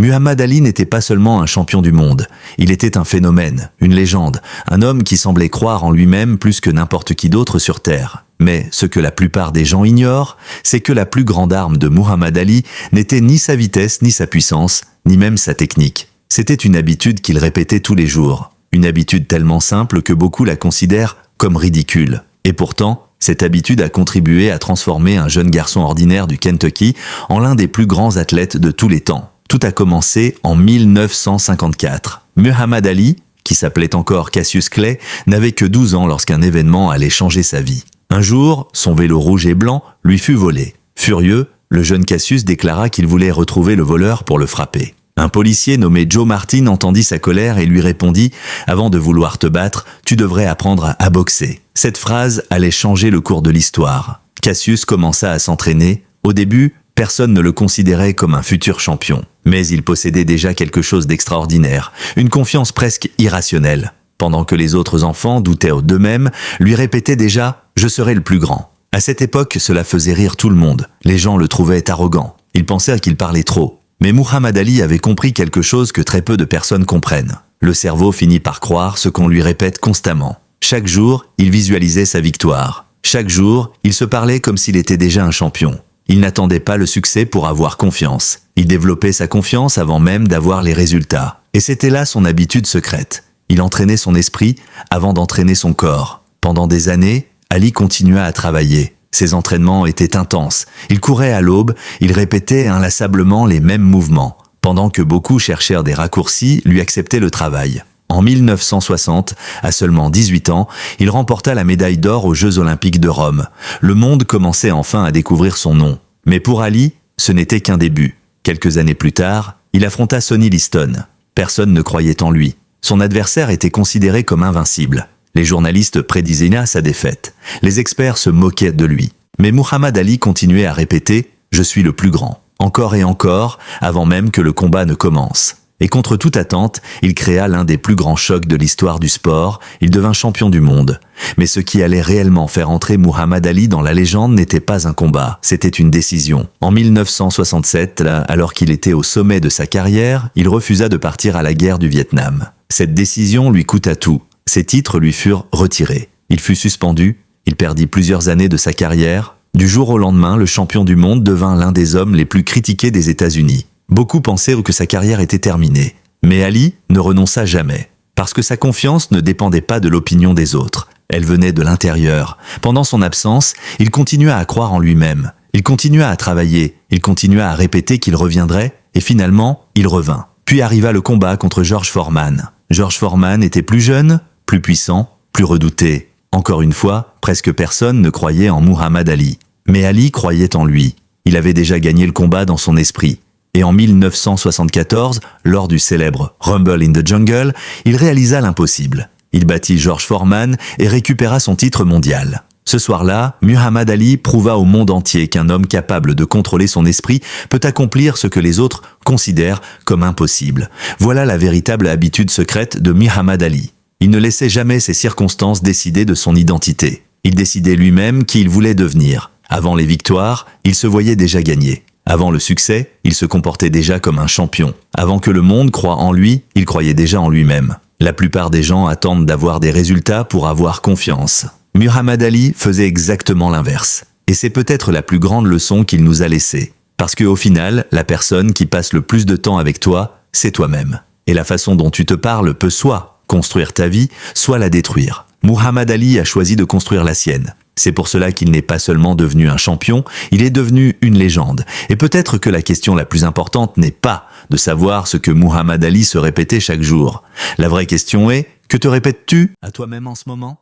Muhammad Ali n'était pas seulement un champion du monde, il était un phénomène, une légende, un homme qui semblait croire en lui-même plus que n'importe qui d'autre sur Terre. Mais ce que la plupart des gens ignorent, c'est que la plus grande arme de Muhammad Ali n'était ni sa vitesse, ni sa puissance, ni même sa technique. C'était une habitude qu'il répétait tous les jours. Une habitude tellement simple que beaucoup la considèrent comme ridicule. Et pourtant, cette habitude a contribué à transformer un jeune garçon ordinaire du Kentucky en l'un des plus grands athlètes de tous les temps. Tout a commencé en 1954. Muhammad Ali, qui s'appelait encore Cassius Clay, n'avait que 12 ans lorsqu'un événement allait changer sa vie. Un jour, son vélo rouge et blanc lui fut volé. Furieux, le jeune Cassius déclara qu'il voulait retrouver le voleur pour le frapper. Un policier nommé Joe Martin entendit sa colère et lui répondit « Avant de vouloir te battre, tu devrais apprendre à boxer ». Cette phrase allait changer le cours de l'histoire. Cassius commença à s'entraîner. Au début, personne ne le considérait comme un futur champion. Mais il possédait déjà quelque chose d'extraordinaire, une confiance presque irrationnelle. Pendant que les autres enfants doutaient d'eux-mêmes, lui répétaient déjà « Je serai le plus grand ». À cette époque, cela faisait rire tout le monde. Les gens le trouvaient arrogant. Ils pensaient qu'il parlait trop. Mais Muhammad Ali avait compris quelque chose que très peu de personnes comprennent. Le cerveau finit par croire ce qu'on lui répète constamment. Chaque jour, il visualisait sa victoire. Chaque jour, il se parlait comme s'il était déjà un champion. Il n'attendait pas le succès pour avoir confiance. Il développait sa confiance avant même d'avoir les résultats. Et c'était là son habitude secrète. Il entraînait son esprit avant d'entraîner son corps. Pendant des années, Ali continua à travailler. Ses entraînements étaient intenses. Il courait à l'aube, il répétait inlassablement les mêmes mouvements, pendant que beaucoup cherchèrent des raccourcis, lui acceptaient le travail. En 1960, à seulement 18 ans, il remporta la médaille d'or aux Jeux Olympiques de Rome. Le monde commençait enfin à découvrir son nom. Mais pour Ali, ce n'était qu'un début. Quelques années plus tard, il affronta Sonny Liston. Personne ne croyait en lui. Son adversaire était considéré comme invincible. Les journalistes prédisaient sa défaite. Les experts se moquaient de lui. Mais Muhammad Ali continuait à répéter « Je suis le plus grand », encore et encore, avant même que le combat ne commence. Et contre toute attente, il créa l'un des plus grands chocs de l'histoire du sport, il devint champion du monde. Mais ce qui allait réellement faire entrer Muhammad Ali dans la légende n'était pas un combat, c'était une décision. En 1967, alors qu'il était au sommet de sa carrière, il refusa de partir à la guerre du Vietnam. Cette décision lui coûta tout. Ses titres lui furent retirés. Il fut suspendu, il perdit plusieurs années de sa carrière. Du jour au lendemain, le champion du monde devint l'un des hommes les plus critiqués des États-Unis. Beaucoup pensaient que sa carrière était terminée. Mais Ali ne renonça jamais, parce que sa confiance ne dépendait pas de l'opinion des autres. Elle venait de l'intérieur. Pendant son absence, il continua à croire en lui-même. Il continua à travailler, il continua à répéter qu'il reviendrait, et finalement, il revint. Puis arriva le combat contre George Foreman. George Foreman était plus jeune, plus puissant, plus redouté. Encore une fois, presque personne ne croyait en Muhammad Ali. Mais Ali croyait en lui. Il avait déjà gagné le combat dans son esprit. Et en 1974, lors du célèbre Rumble in the Jungle, il réalisa l'impossible. Il battit George Foreman et récupéra son titre mondial. Ce soir-là, Muhammad Ali prouva au monde entier qu'un homme capable de contrôler son esprit peut accomplir ce que les autres considèrent comme impossible. Voilà la véritable habitude secrète de Muhammad Ali. Il ne laissait jamais ses circonstances décider de son identité. Il décidait lui-même qui il voulait devenir. Avant les victoires, il se voyait déjà gagner. Avant le succès, il se comportait déjà comme un champion. Avant que le monde croie en lui, il croyait déjà en lui-même. La plupart des gens attendent d'avoir des résultats pour avoir confiance. Muhammad Ali faisait exactement l'inverse. Et c'est peut-être la plus grande leçon qu'il nous a laissée. Parce qu'au final, la personne qui passe le plus de temps avec toi, c'est toi-même. Et la façon dont tu te parles peut soit construire ta vie, soit la détruire. Muhammad Ali a choisi de construire la sienne. C'est pour cela qu'il n'est pas seulement devenu un champion, il est devenu une légende. Et peut-être que la question la plus importante n'est pas de savoir ce que Muhammad Ali se répétait chaque jour. La vraie question est, que te répètes-tu à toi-même en ce moment ?